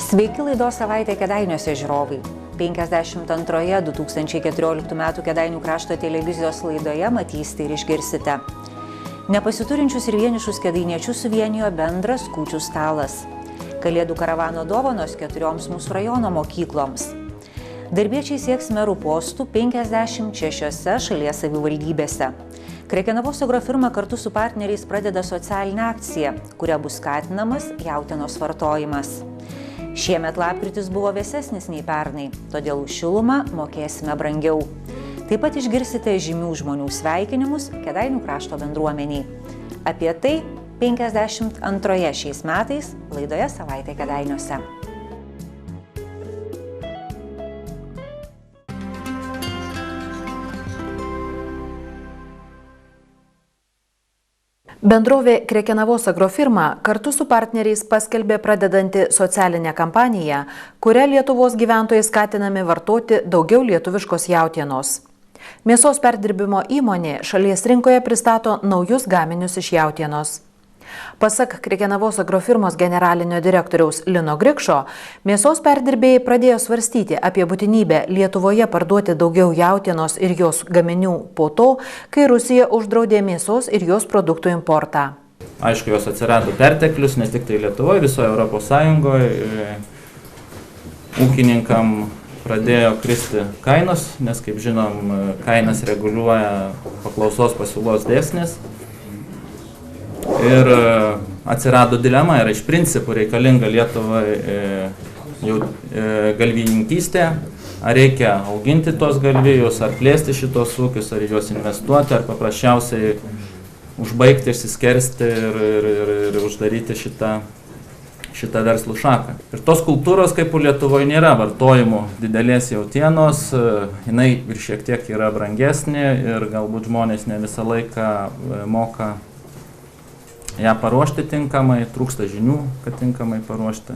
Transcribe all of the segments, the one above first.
Sveiki laidos Savaitė Kėdainiuose žiūrovai. 52 2014 m. Kėdainių krašto televizijos laidoje matysite ir išgirsite. Nepasiturinčius ir vienišus kėdainiečius suvienijo bendras kūčių stalas. Kalėdų karavano dovanos 4 mūsų rajono mokykloms. Darbiečiai sieks merų postų 56 šalies savivaldybėse. Krekenavos agrofirma kartu su partneriais pradeda socialinę akciją, kuria bus skatinamas jautienos vartojimas. Šiemet lapkritis buvo vėsesnis nei pernai, todėl už šilumą mokėsime brangiau. Taip pat išgirsite žymių žmonių sveikinimus Kėdainių krašto bendruomeniai. Apie tai 52 šiais metais laidoje Savaitė Kėdainiuose. Bendrovė Krekenavos agrofirma kartu su partneriais paskelbė pradedanti socialinę kampaniją, kuria Lietuvos gyventojai skatinami vartoti daugiau lietuviškos jautienos. Mėsos perdirbimo įmonė šalies rinkoje pristato naujus gaminius iš jautienos. Pasak Krekenavos agrofirmos generalinio direktoriaus Lino Grikšo, mėsos perdirbėjai pradėjo svarstyti apie būtinybę Lietuvoje parduoti daugiau jautienos ir jos gaminių po to, kai Rusija uždraudė mėsos ir jos produktų importą. Aišku, jos atsirado perteklius, ne tik tai Lietuvoje, visoje Europos Sąjungoje. Ūkininkam pradėjo kristi kainos, nes, kaip žinom, kainas reguliuoja paklausos pasiūlos dėsnis. Ir atsirado dilema, yra iš principų reikalinga Lietuvai galvijininkystė, ar reikia auginti tos galvijus, ar plėsti šitos ūkius, ar juos investuoti, ar paprasčiausiai užbaigti, išsiskersti ir uždaryti šitą verslų šaką. Ir tos kultūros, kaip Lietuvoje nėra vartojimo didelės jautienos, jinai ir šiek tiek yra brangesnė ir galbūt žmonės ne visą laiką moka ją paruošti tinkamai, trūksta žinių, kad tinkamai paruošti.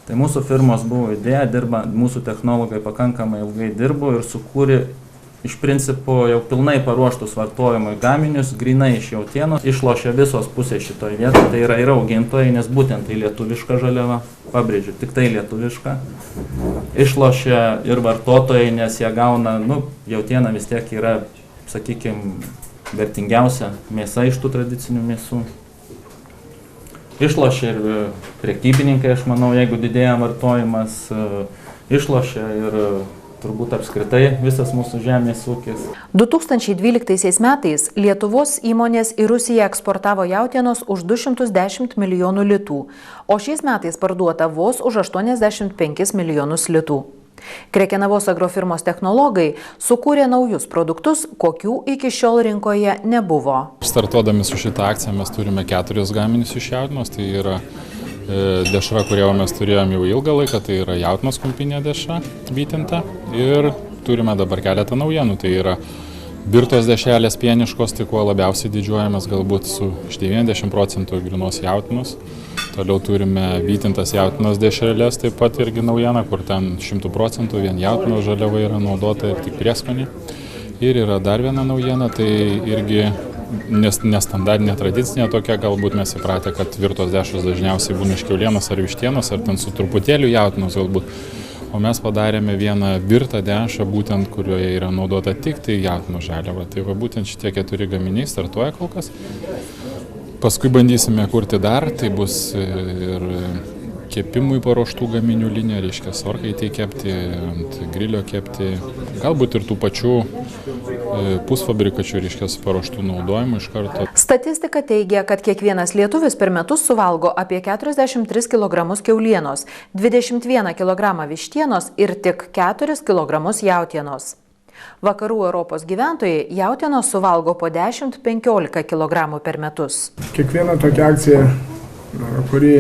Tai mūsų firmos buvo idėja, mūsų technologai pakankamai ilgai dirbo ir sukūrė iš principo jau pilnai paruoštus vartojimui gaminius, grinai iš jautienos, išlošia visos pusės šitoje vietoje, tai yra ir augintojai, nes būtent tai lietuviška žaliava, pabrėžiu, tik tai lietuviška. Išlošia ir vartotojai, nes jie gauna, jautiena vis tiek yra, sakykime, vertingiausia mėsa iš tų tradicinių mėsų. Išlošia ir prekybininkai, aš manau, jeigu didėja vartojimas, išlošia ir turbūt apskritai visas mūsų žemės ūkis. 2012 metais Lietuvos įmonės į Rusiją eksportavo jautienos už 210 milijonų litų, o šiais metais parduota vos už 85 milijonus litų. Krekenavos agrofirmos technologai sukūrė naujus produktus, kokių iki šiol rinkoje nebuvo. Startuodami su šitą akciją mes turime 4 gaminius iš jautienos, tai yra dešra, kurią mes turėjom jau ilgą laiką, tai yra jautienos kumpinė dešra vytinta ir turime dabar keletą naujienų, tai yra virtos dešrelės pieniškos, tai kuo labiausiai didžiuojamės galbūt su 90% grynos jautienos. Toliau turime vytintas jautienos dešrelės, taip pat irgi naujiena, kur ten 100% vien jautienos žaliava yra naudota ir tik prieskonį. Ir yra dar viena naujiena, tai irgi nestandartinė, tradicinė tokia, galbūt mes įpratę, kad virtos dešros dažniausiai būna iš kiaulienos ar vištienos, ar ten su truputėliu jautienos galbūt. O mes padarėme vieną virtą dešrą, būtent kurioje yra naudota tik tai jautienos žaliava. Tai va būtent šitie 4 gaminiai startuoja kol kas. Paskui bandysime kurti dar, tai bus ir kepimui paruoštų gaminių linija, reiškia orkaitėj kepti, ant grilio kepti, galbūt ir tų pačių pusfabrikačių, reiškia paruoštų naudojimų iš karto. Statistika teigia, kad kiekvienas lietuvis per metus suvalgo apie 43 kg kiaulienos, 21 kg vištienos ir tik 4 kg jautienos. Vakarų Europos gyventojai jautienos suvalgo po 10–15 kg per metus. Kiekviena tokia akcija, kuri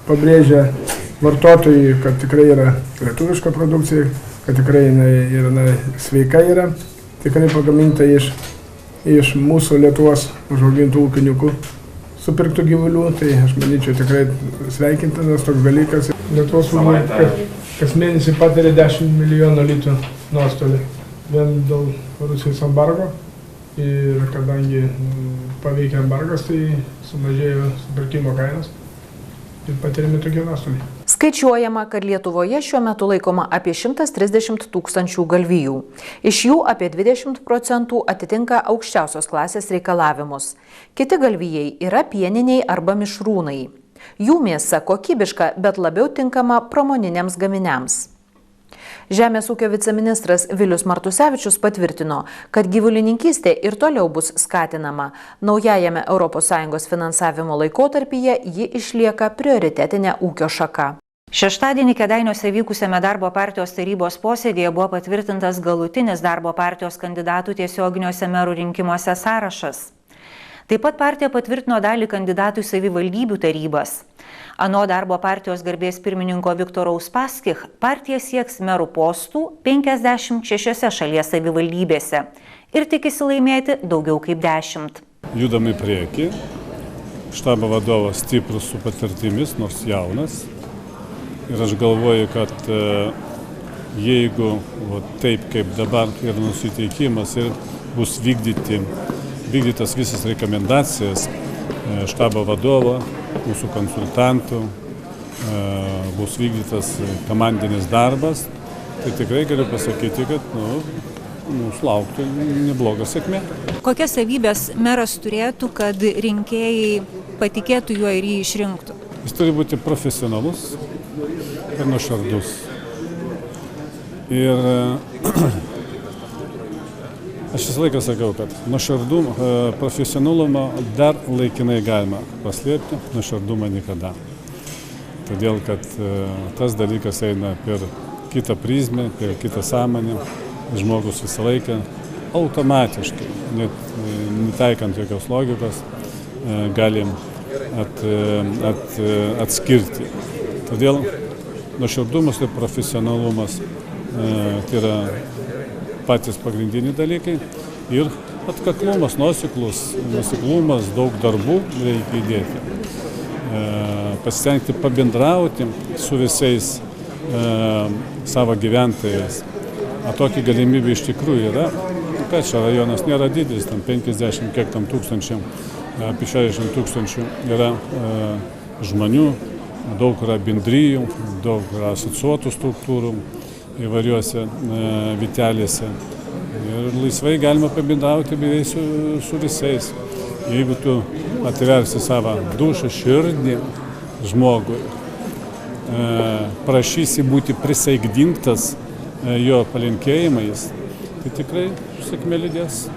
pabrėžia vartotojui, kad tikrai yra lietuviška produkcija, kad tikrai jinai sveika yra, tikrai pagaminta iš mūsų Lietuvos užaugintų ūkininkų supirktų gyvulių, tai aš manyčiau tikrai sveikintinas toks dalykas. Lietuvos ūkininkai kas mėnesį patiria 10 milijonų litrų nuostolį vien dėl Rusijos embargo ir kadangi paveikia embargas, tai sumažėjo supirkimo kainos. ir patiriami tokie nuostoliai. Skaičiuojama, kad Lietuvoje šiuo metu laikoma apie 130 000 galvijų. Iš jų apie 20% atitinka aukščiausios klasės reikalavimus. Kiti galvijai yra pieniniai arba mišrūnai. Jų mėsa kokybiška, bet labiau tinkama pramoniniams gaminiams. Žemės ūkio viceministras Vilius Martusevičius patvirtino, kad gyvulininkystė ir toliau bus skatinama. Naujajame ES finansavimo laikotarpyje ji išlieka prioritetinė ūkio šaka. Šeštadienį Kėdainiuose vykusiame darbo partijos tarybos posėdėje buvo patvirtintas galutinis darbo partijos kandidatų tiesioginiuose merų rinkimuose sąrašas. Taip pat partija patvirtino dalį kandidatų į savivaldybių tarybas. Ano darbo partijos garbės pirmininko Viktoro Uspaskich partija sieks merų postų 56 šalies savivaldybėse ir tikisi laimėti daugiau kaip 10. Judame į priekį. Štabo vadovas stiprus su patirtimis, nors jaunas. Ir aš galvoju, kad jeigu taip kaip dabar yra nusiteikimas ir bus vykdytas visas rekomendacijas štabo vadovo, mūsų konsultantų, bus vykdytas komandinis darbas, tai tikrai galiu pasakyti, kad mūsų laukti neblogą sėkmę. Kokias savybės meras turėtų, kad rinkėjai patikėtų juo ir jį išrinktų? Jis turi būti profesionalus ir nuoširdus. Ir aš visą laiką sakau, kad nuoširdumą, profesionalumą dar laikinai galima paslėpti, nuoširdumą niekada. Todėl, kad tas dalykas eina per kitą prizmę, per kitą sąmonę. Žmogus visą laiką automatiškai, net netaikant jokios logikos, galim atskirti. Todėl nuoširdumas ir profesionalumas tai yra patys pagrindiniai dalykai ir atkaklumas, nuoseklumas, daug darbų reikia įdėti. Pasistengti pabendrauti su visais savo gyventojais. Tokia galimybė iš tikrųjų yra. Kad čia rajonas nėra didelis, tam 50 kiek tam tūkstančių, apie 60 000 yra žmonių, daug yra bendrijų, daug yra asociuotų struktūrų įvairiuose vitelėse. Ir laisvai galima pabendrauti beveik su visais. Jeigu tu atversi savo dušą, širdį žmogui, prašysi būti prisaikdintas jo palinkėjimais, tai tikrai sėkmė lydės.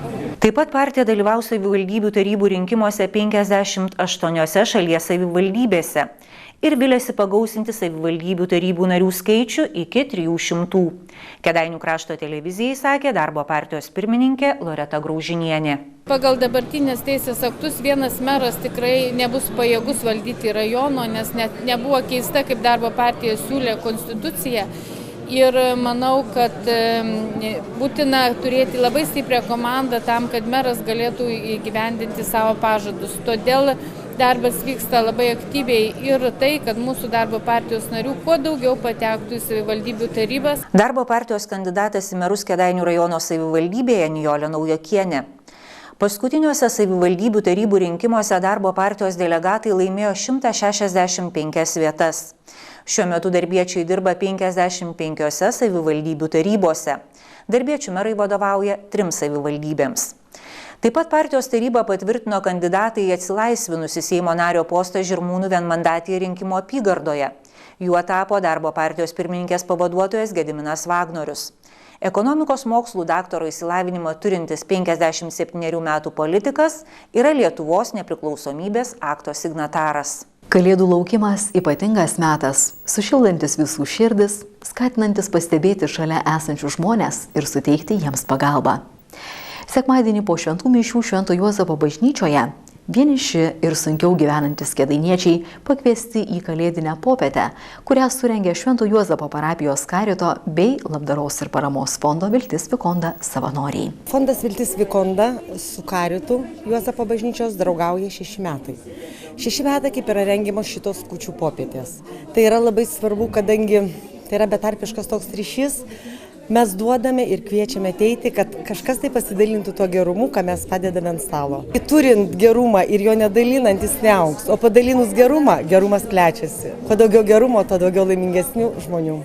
Taip pat partija dalyvaus savivaldybių tarybų rinkimuose 58 šalies savivaldybėse ir viliasi pagausinti savivaldybių tarybų narių skaičių iki 300. Kėdainių krašto televizijai sakė darbo partijos pirmininkė Loreta Graužinienė. Pagal dabartinės teisės aktus vienas meras tikrai nebus pajėgus valdyti rajono, nes net nebuvo keista, kaip darbo partija siūlė konstituciją. Ir manau, kad būtina turėti labai stiprią komandą tam, kad meras galėtų įgyvendinti savo pažadus. Todėl darbas vyksta labai aktyviai ir tai, kad mūsų darbo partijos narių kuo daugiau patektų į savivaldybių tarybas. Darbo partijos kandidatas į merus Kėdainių rajono savivaldybėje Nijolė Naujokienė. Paskutiniuose savivaldybių tarybų rinkimuose darbo partijos delegatai laimėjo 165 vietas. Šiuo metu darbiečiai dirba 55 savivaldybių tarybose. Darbiečių merai vadovauja 3 savivaldybėms. Taip pat partijos taryba patvirtino kandidatai į atsilaisvinusi Seimo nario postą Žirmūnų vienmandatėje rinkimų apygardoje. Juo tapo darbo partijos pirmininkės pavaduotojas Gediminas Vagnorius. Ekonomikos mokslų daktaro išsilavinimą turintis 57 metų politikas yra Lietuvos nepriklausomybės akto signataras. Kalėdų laukimas ypatingas metas, sušildantis visų širdis, skatinantis pastebėti šalia esančių žmonės ir suteikti jiems pagalbą. Sekmadienį po šventų mišių Švento Juozapo bažnyčioje vieniši ir sunkiau gyvenantys kėdainiečiai pakviesti į kalėdinę popietę, kurią surengė Švento Juozapo parapijos karito bei labdaros ir paramos fondo Viltis Vikonda savanoriai. Fondas Viltis Vikonda su karitu Juozapo bažnyčios draugauja 6 metai. 6 metai kaip yra rengiamos šitos kūčių popietės. Tai yra labai svarbu, kadangi tai yra betarpiškas toks ryšys, Mes duodame ir kviečiame ateiti, kad kažkas tai pasidalintų tuo gerumu, ką mes padedame ant stalo. Turint gerumą ir jo nedalinant, jis neaugs, o padalinus gerumą, gerumas plečiasi. Kuo daugiau gerumo, tuo daugiau laimingesnių žmonių.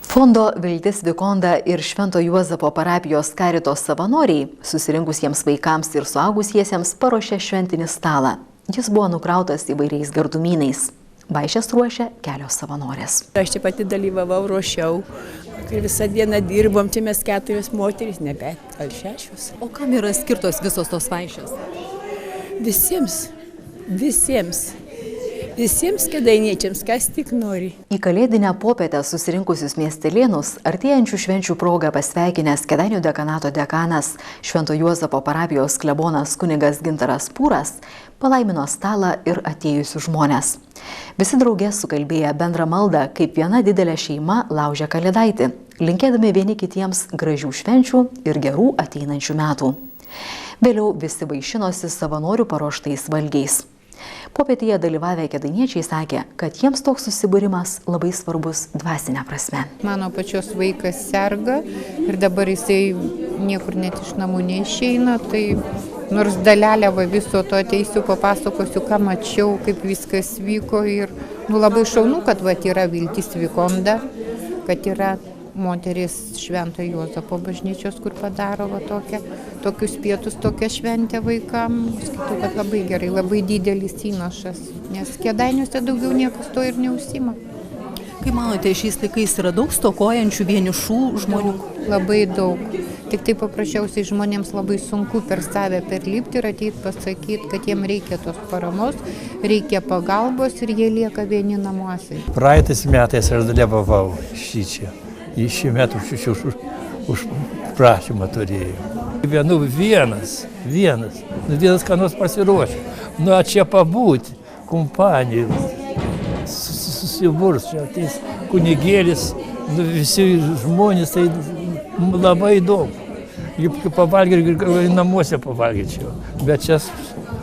Fondo Viltis Vikonda ir Švento Juozapo parapijos Karitos savanoriai susirinkusiems vaikams ir suaugusiesiems paruošė šventinį stalą. Jis buvo nukrautas įvairiais gardumynais. Vaišes ruošia kelios savanorės. Aš čia pati dalyvavau, ruošiau. Ir visą dieną dirbom, čia mes 4 moterys, nebet, gal 6. O kam yra skirtos visos tos vaišės? Visiems kėdainiečiams, kas tik nori. Į kalėdinę popietę susirinkusius miestelėnus artėjančių švenčių progą pasveikinęs Kėdainių dekanato dekanas Švento Juozapo parapijos klebonas kunigas Gintaras Pūras palaimino stalą ir atėjusius žmonės. Visi drauge sukalbėję bendrą maldą, kaip viena didelė šeima laužia kalėdaitį, linkėdami vieni kitiems gražių švenčių ir gerų ateinančių metų. Vėliau visi vaišinosi savanorių paruoštais valgiais. Popietėje dalyvavę kėdainiečiai sakė, kad jiems toks susibūrimas labai svarbus dvasinė prasme. Mano pačios vaikas serga ir dabar jisai niekur net iš namų neišeina, tai nors dalelę viso to ateisiu, papasakosiu, ką mačiau, kaip viskas vyko ir labai šaunu, kad yra Viltis Vikonda, kad yra moteris Švento Juozapo bažnyčios, kur padaro tokius pietus, tokią šventę vaikam. Skaitau, kad labai gerai, labai didelis įnašas, nes Kėdainiuose daugiau niekas to ir neužsima. Kaip manote, šiais laikais yra daug stokojančių vienišų žmonių? Labai daug. Tik tai paprasčiausiai žmonėms labai sunku per save perlipti ir ateiti pasakyti, kad jiems reikia tos paramos, reikia pagalbos ir jie lieka vieni namuose. Praeitais metais aš dalyvavau šičia. Į šį metų už prašymą turėjau. Vienas ką nors pasiruošė. Čia pabūti, kompanijų, susiburs, čia ateis kunigėlis, visi žmonės, tai labai daug. Juk pavalgyti, namuose pavalgyčiau. Bet čia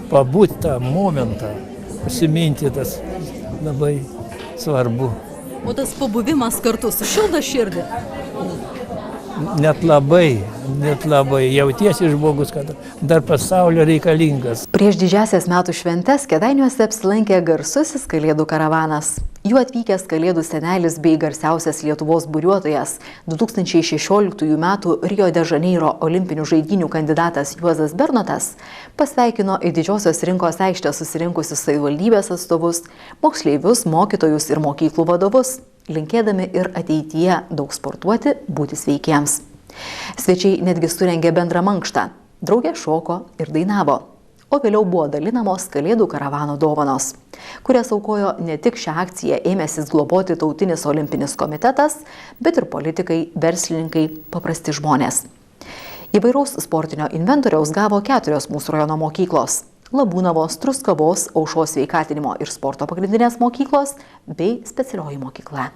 pabūti tą momentą, prisiminti tas labai svarbu. O tas pabuvimas kartu sušildo širdį? Net labai jautiesi žmogus, kad dar pasaulio reikalingas. Prieš didžiąsias metų šventes Kėdainiuose apsilankė garsusis Kalėdų karavanas. Jų atvykęs Kalėdų senelis bei garsiausias Lietuvos buriuotojas 2016 m. Rio de Žaneiro olimpinių žaidynių kandidatas Juozas Bernotas pasveikino į Didžiosios rinkos aikštę susirinkusius savivaldybės atstovus, moksleivius, mokytojus ir mokyklų vadovus, linkėdami ir ateityje daug sportuoti, būti sveikiems. Svečiai netgi surengė bendrą mankštą, draugė šoko ir dainavo, o vėliau buvo dalinamos Kalėdų karavano dovanos, kurias aukojo ne tik šią akciją ėmėsis globoti Tautinis olimpinis komitetas, bet ir politikai, verslininkai, paprasti žmonės. Įvairaus sportinio inventoriaus gavo 4 mūsų rajono mokyklos: Labūnavos, Truskavos, Aušros sveikatinimo ir sporto pagrindinės mokyklos bei specialioji mokykla.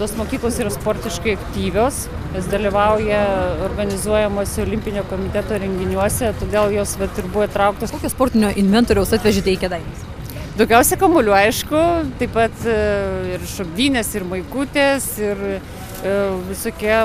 Tos mokyklos yra sportiškai aktyvios, jos dalyvauja organizuojamuose olimpinio komiteto renginiuose, todėl jos ir buvo įtrauktos. Kokio sportinio inventoriaus atvežėte į Kėdainius? Daugiausia kamuolių, aišku, taip pat ir šokdynės, ir maikutės, ir visokie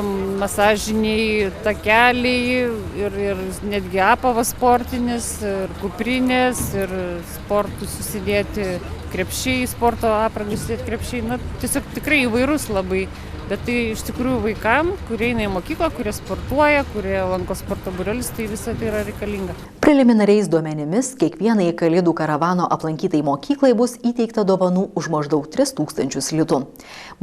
masažiniai takeliai, ir netgi apavas sportinis, ir kuprinės, ir sportų susidėti krepšiai, sporto aprangai susidėti krepšiai. Tiesiog tikrai įvairus labai, bet tai iš tikrųjų vaikam, kurie eina į mokyklą, kurie sportuoja, kurie lanko sporto būrelius, tai visą tai yra reikalinga. Preliminariais duomenimis, kiekvienai Kalėdų karavano aplankytai mokyklai bus įteikta dovanų už maždaug 3000 litų.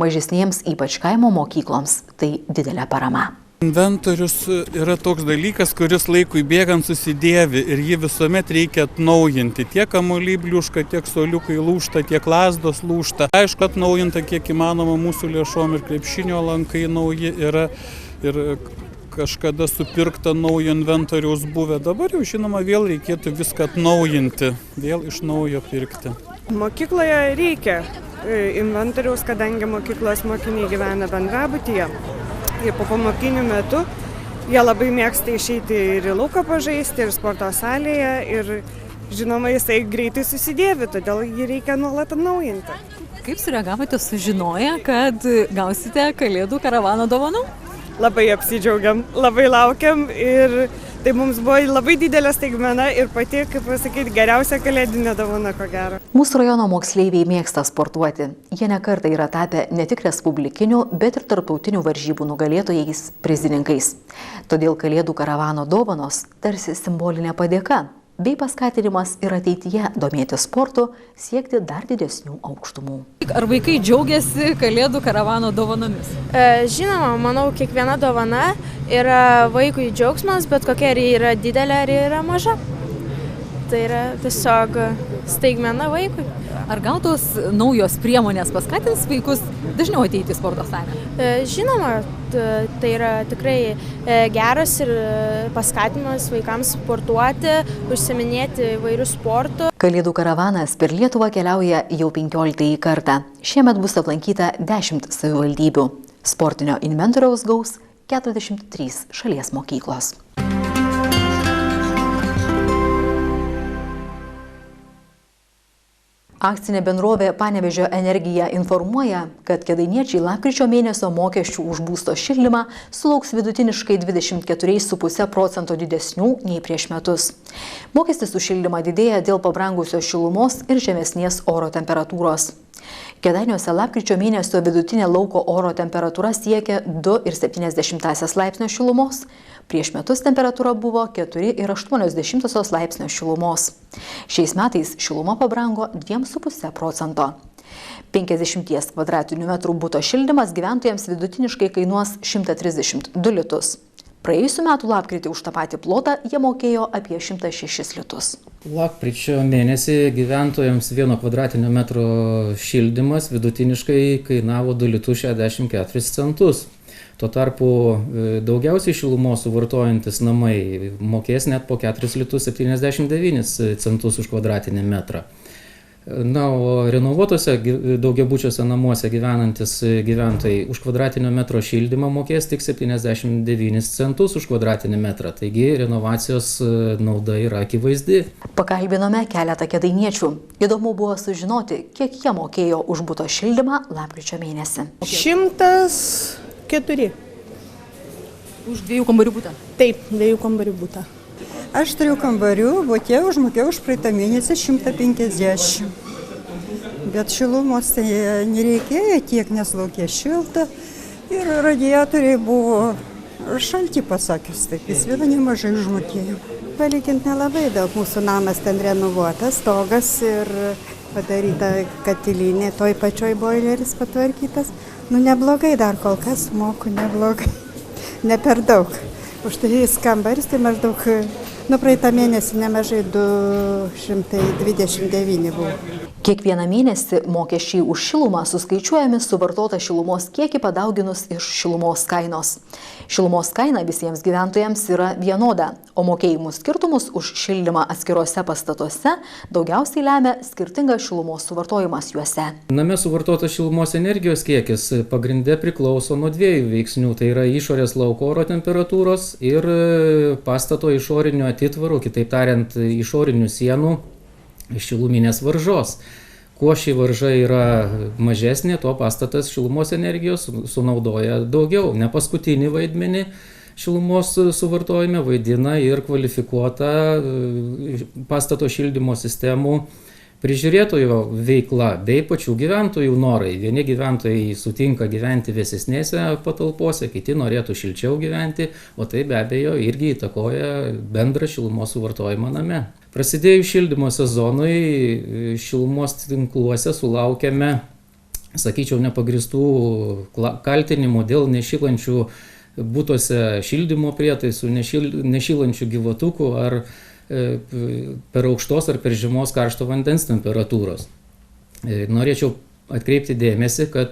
Mažesniems, ypač kaimo mokykloms, tai didelė parama. Inventorius yra toks dalykas, kuris laikui bėgant susidėvi ir jį visuomet reikia atnaujinti. Tiek kamuoliai bliuška, tiek suoliukai lūžta, tiek lazdos lūžta. Aišku, atnaujinta kiek įmanoma mūsų lėšom ir krepšinio lankai nauji yra ir kažkada supirkta naujo inventoriaus buvę. Dabar jau žinoma vėl reikėtų viską atnaujinti, vėl iš naujo pirkti. Mokykloje reikia inventoriaus, kadangi mokyklos mokiniai gyvena bendrabutyje. Ir po pamokinių metų jie labai mėgsta išeiti ir į lauką pažaisti, ir sporto salėje, ir žinoma, jisai greitai susidėvi, todėl jį reikia nuolat atnaujinti. Kaip sureagavote sužinoję, kad gausite Kalėdų karavano dovanų? labai apsidžiaugiam, labai laukiam ir tai mums buvo labai didelė staigmena ir pati, kaip pasakyti, geriausia kalėdinė dovana, ko gero. Mūsų rajono moksleiviai mėgsta sportuoti. Jie nekartą yra tapę ne tik respublikinių, bet ir tarptautinių varžybų nugalėtojais, prizininkais. Todėl Kalėdų karavano dovanos tarsi simbolinė padėka bei paskatinimas ir ateityje domėti sportu, siekti dar didesnių aukštumų. Ar vaikai džiaugiasi Kalėdų karavano dovanomis? Žinoma, manau, kiekviena dovana yra vaikui džiaugsmas, bet kokia ar yra didelė, ar yra maža. Tai yra tiesiog staigmena vaikui. Ar gautos naujos priemonės paskatins vaikus dažniau ateiti į sporto salę? Žinoma, tai yra tikrai geras ir paskatinimas vaikams sportuoti, užsiiminėti įvairių sportų. Kalėdų karavanas per Lietuvą keliauja jau 15 kartą. Šiemet bus aplankyta 10 savivaldybių. Sportinio inventoriaus gaus 43 šalies mokyklos. Akcinė bendrovė Panevėžio Energija informuoja, kad kėdainiečiai lapkričio mėnesio mokesčių už būsto šildymą sulauks vidutiniškai 24,5% didesnių nei prieš metus. Mokestis už šildymą didėja dėl pabrangusios šilumos ir žemesnės oro temperatūros. Kėdainiuose lapkričio mėnesio vidutinė lauko oro temperatūra siekia 2,7 laipsnio šilumos. Prieš metus temperatūra buvo 4,8 laipsnio šilumos. Šiais metais šiluma pabrango 2,5%. 50 kvadratinių metrų buto šildymas gyventojams vidutiniškai kainuos 132 litus. Praėjusių metų lapkritį už tą patį plotą jie mokėjo apie 106 litus. Lapkričio mėnesį gyventojams 1 kvadratinio metro šildymas vidutiniškai kainavo 2 litus 64 centus. Tuo tarpu daugiausiai šilumos suvartojantis namai mokės net po 4 litus 79 centus už kvadratinį metrą. Na, o renovuotose daugiabučiuose namuose gyvenantis gyventojai už kvadratinio metro šildymą mokės tik 79 centus už kvadratinį metrą. Taigi renovacijos nauda yra akivaizdi. Pakalbinome keletą kėdainiečių. Įdomu buvo sužinoti, kiek jie mokėjo už buto šildymą lapkričio mėnesį. 104. Už 2 kambarių butą? Taip, 2 kambarių butą. Aš 3 kambarių, bute užmokėjau už praeitą mėnesį 150. Bet šilumos tai nereikėjo tiek, nes laukia šilta ir radiatoriai buvo šalti, pasakius taip, vis viena nemažai užmokėjau. Palyginti nelabai daug, mūsų namas ten renovuotas, stogas ir padaryta katilinė, toj pačioj boileris patvarkytas. Nu neblogai dar kol kas moku, neblogai, ne per daug. Už 3 kambaris tai maždaug, praeitą mėnesį nemažai 229 buvo. Kiekvieną mėnesį mokesčiai už šilumą suskaičiuojami suvartotą šilumos kiekį padauginus iš šilumos kainos. Šilumos kaina visiems gyventojams yra vienoda, o mokėjimų skirtumus už šildymą atskiruose pastatuose daugiausiai lemia skirtingas šilumos suvartojimas juose. Name suvartotas šilumos energijos kiekis pagrinde priklauso nuo 2 veiksnių, tai yra išorės lauko oro temperatūros ir pastato išorinio atitvarų, kitaip tariant, išorinių sienų šiluminės varžos. Kuo ši varža yra mažesnė, tuo pastatas šilumos energijos sunaudoja daugiau. Ne paskutinį vaidmenį šilumos suvartojime vaidina ir kvalifikuota pastato šildymo sistemų prižiūrėtojo veikla bei pačių gyventojų norai. Vieni gyventojai sutinka gyventi vėsesnėse patalpose, kiti norėtų šilčiau gyventi, o tai be abejo irgi įtakoja bendrą šilumos suvartojimą name. Prasidėjus šildymo sezonui šilumos tinkluose sulaukėme, sakyčiau, nepagristų kaltinimų dėl nešilančių butuose šildymo prietaisų, nešilančių gyvatukų ar per aukštos ar per žemos karšto vandens temperatūros. Norėčiau atkreipti dėmesį, kad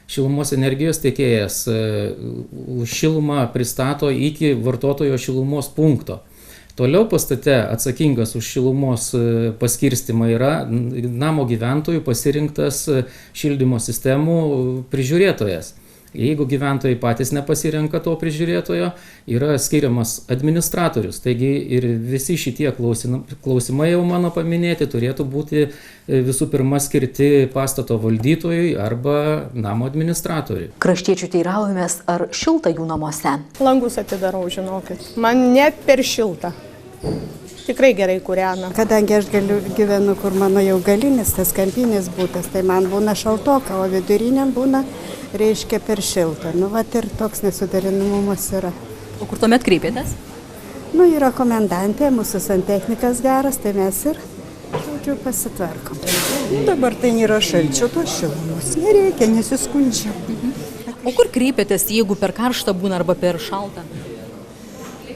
šilumos energijos tiekėjas už šilumą pristato iki vartotojo šilumos punkto. Toliau pastate atsakingas už šilumos paskirstimą yra namo gyventojų pasirinktas šildymo sistemų prižiūrėtojas. Jeigu gyventojai patys nepasirenka to prižiūrėtojo, yra skiriamas administratorius. Taigi ir visi šitie klausimai jau mano paminėti turėtų būti visų pirma skirti pastato valdytojui arba namo administratoriui. Kraštiečių teiraujamės, ar šilta jų namuose. Langus atidarau, žinokit. Man ne per šilta. Tikrai gerai kūrena. Kadangi aš gyvenu, kur mano jau galinis, tas kampinis būtas, tai man būna šaltoka, o viduriniam būna, reiškia, per šilta. Nu, vat ir toks nesuderinamumas yra. O kur tuomet kreipėtės? Nu, yra komendantė, mūsų santechnikas geras, tai mes ir, žodžiu, pasitvarkom. Dabar tai nėra šalčio, to šilumos nereikia, nesiskundžia. O kur kreipėtės, jeigu per karštą būna arba per šaltą?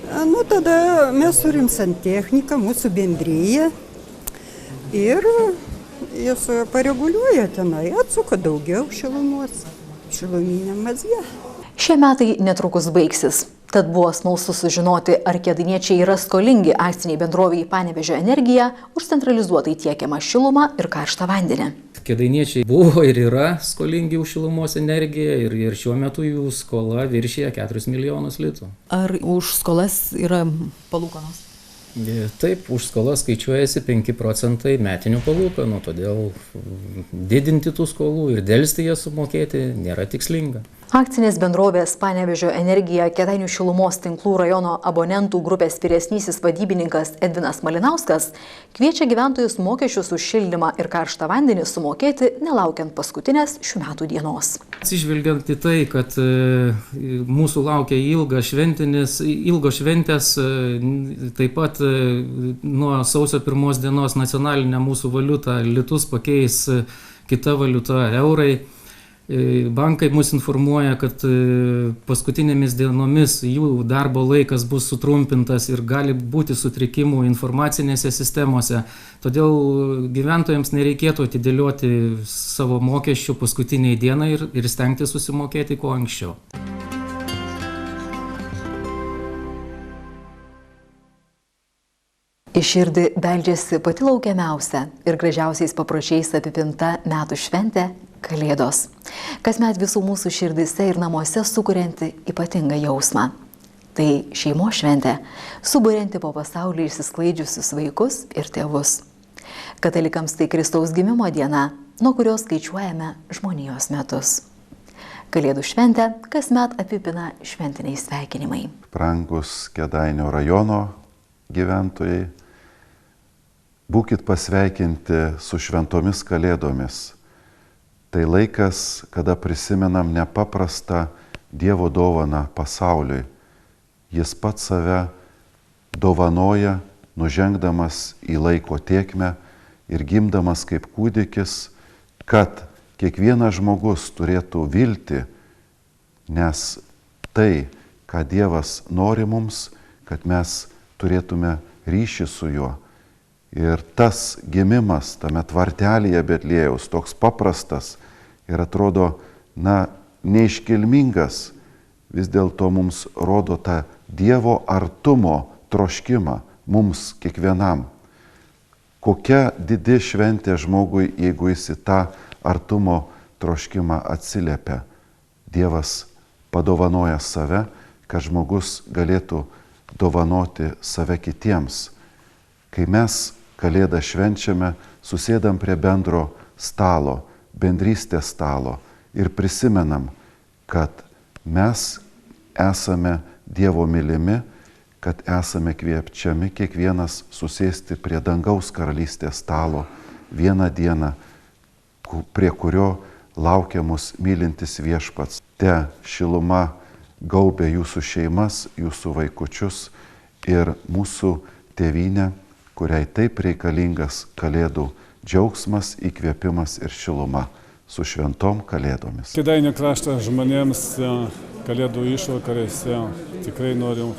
Nu, tada mes turim santechniką, mūsų bendryje ir jis pareguliuoja tenai, atsuka daugiau šilumos, šiluminė mazgė. Šie metai netrukus baigsis. Tad buvo smalsu sužinoti, ar kėdainiečiai yra skolingi akciniai bendroviai Panevėžio Energija už centralizuotai tiekiamą šilumą ir karštą vandenį. Kėdainiečiai buvo ir yra skolingi už šilumos energiją ir šiuo metu jų skola viršyje 4 milijonus litų. Ar už skolas yra palūkanos? Taip, už skolą skaičiuojasi 5% metinių palūkanų, todėl didinti tų skolų ir delsti jas sumokėti nėra tikslinga. Akcinės bendrovės Panevėžio Energija Kėdainių šilumos tinklų rajono abonentų grupės vyresnysis vadybininkas Edvinas Malinauskas kviečia gyventojus mokesčius už šildymą ir karštą vandenį sumokėti, nelaukiant paskutinės šių metų dienos. Atsižvelgiant į tai, kad mūsų laukia ilgos šventės, taip pat nuo sausio 1 dienos nacionalinę mūsų valiutą litus pakeis kita valiuta eurai. Bankai mus informuoja, kad paskutinėmis dienomis jų darbo laikas bus sutrumpintas ir gali būti sutrikimų informacinėse sistemose. Todėl gyventojams nereikėtų atidėlioti savo mokesčių paskutiniai dienai ir stengti susimokėti kuo anksčiau. Į širdį beldžiasi pati laukiamiausia ir gražiausiais papročiais apipinta metų šventė – Kalėdos. Kasmet visų mūsų širdise ir namuose sukurianti ypatingą jausmą. Tai šeimos šventė, suburianti po pasaulį išsisklaidžiusius vaikus ir tėvus. Katalikams tai Kristaus gimimo diena, nuo kurios skaičiuojame žmonijos metus. Kalėdų šventę kasmet apipina šventiniai sveikinimai. Brangus Kėdainių rajono gyventojai, būkit pasveikinti su šventomis Kalėdomis. Tai laikas, kada prisimenam nepaprastą Dievo dovaną pasauliui. Jis pats save dovanoja, nužengdamas į laiko tėkmę ir gimdamas kaip kūdikis, kad kiekvienas žmogus turėtų viltį, nes tai, ką Dievas nori mums, kad mes turėtume ryšį su juo. Ir tas gimimas tame tvartelėje Betliejaus, toks paprastas ir atrodo, neiškilmingas, vis dėlto mums rodo tą Dievo artumo troškimą mums kiekvienam. Kokia didi šventė žmogui, jeigu jis į tą artumo troškimą atsiliepia. Dievas padovanoja save, kad žmogus galėtų dovanoti save kitiems. Kai mes Kalėdą švenčiame, susėdam prie bendro stalo, bendrystės stalo ir prisimenam, kad mes esame Dievo mylimi, kad esame kviečiami kiekvienas susėsti prie dangaus karalystės stalo vieną dieną, prie kurio laukia mus mylintis viešpats. Te šiluma gaubia jūsų šeimas, jūsų vaikučius ir mūsų tėvynę, kuriai taip reikalingas Kalėdų džiaugsmas, įkvėpimas ir šiluma. Su šventom Kalėdomis. Kėdainių krašto žmonėms Kalėdų išvakarėse tikrai noriu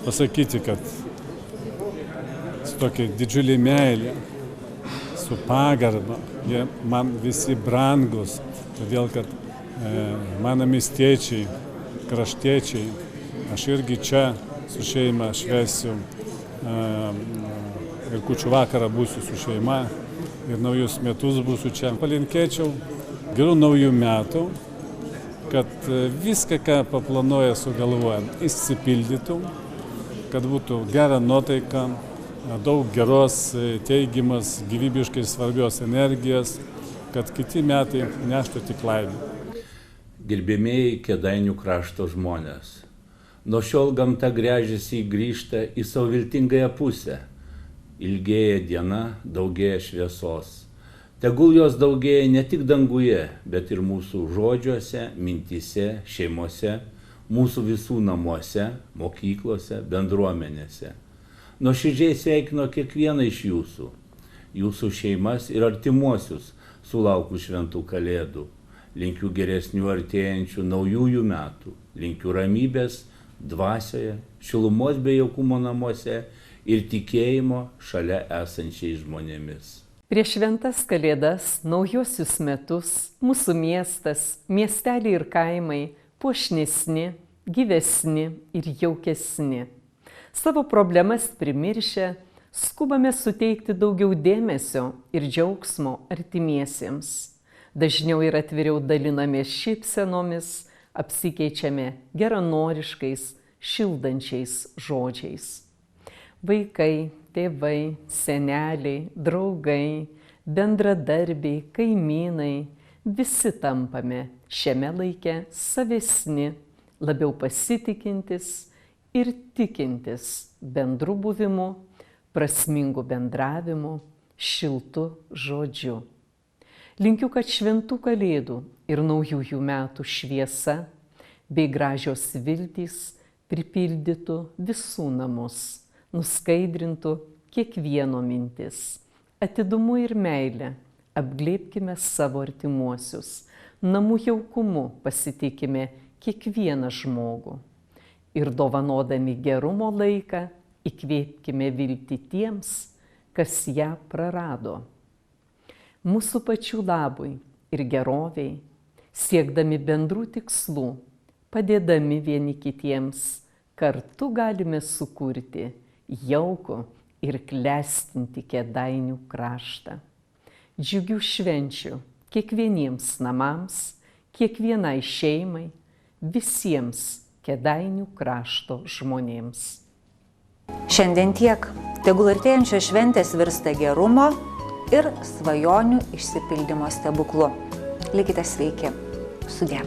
pasakyti, kad su tokia didžiulė meilė, su pagarba, jie man visi brangus, todėl kad mano miestiečiai, kraštiečiai, aš irgi čia su šeima švęsiu ir kūčių vakarą būsiu su šeima ir naujus metus būsiu čia. Palinkėčiau gerų naujų metų, kad viską, ką paplanuoja, sugalvoja, išsipildytų, kad būtų gera nuotaika, daug geros, teigiamas, gyvybiškai svarbios energijos, kad kiti metai neštų tik laimę. Gerbėmieji Kėdainių krašto žmonės, nuo šiol gamta gręžiasi į grįžtą į savo viltingąją pusę. Ilgėja diena, daugėja šviesos. Tegul jos daugėja ne tik danguje, bet ir mūsų žodžiuose, mintyse, šeimose, mūsų visų namuose, mokyklose, bendruomenėse. Nuoširdžiai sveikino kiekvieną iš jūsų šeimas ir artimuosius sulaukus šventų kalėdų. Linkiu geresnių artėjančių naujųjų metų, linkiu ramybės dvasioje, šilumos bei jaukumo namuose ir tikėjimo šalia esančiais žmonėmis. Prieš šventas kalėdas, naujosius metus, mūsų miestas, miesteliai ir kaimai puošnesni, gyvesni ir jaukesni. Savo problemas primiršę, skubame suteikti daugiau dėmesio ir džiaugsmo artimiesiems. Dažniau ir atviriau dalinamės šypsenomis, apsikeičiame geranoriškais, šildančiais žodžiais. Vaikai, tėvai, seneliai, draugai, bendradarbiai, kaimynai, visi tampame šiame laike savesni, labiau pasitikintis ir tikintis bendru buvimu, prasmingu bendravimu, šiltu žodžiu. Linkiu, kad šventų kalėdų ir naujųjų metų šviesa bei gražios viltys pripildytų visų namus, nuskaidrintų kiekvieno mintis. Atidumu ir meile apglėbkime savo artimuosius, namų jaukumu pasitikime kiekvieną žmogų. Ir dovanodami gerumo laiką įkvėpkime viltį tiems, kas ją prarado. Mūsų pačių labui ir geroviai, siekdami bendrų tikslų, padėdami vieni kitiems, kartu galime sukurti jaukų ir klestinti Kėdainių kraštą. Džiugių švenčių kiekvieniems namams, kiekvienai šeimai, visiems Kėdainių krašto žmonėms. Šiandien tiek. Tegul artėjančios šventės virsta gerumo ir svajonių išsipildymo stebuklu. Likite sveiki. Sudie.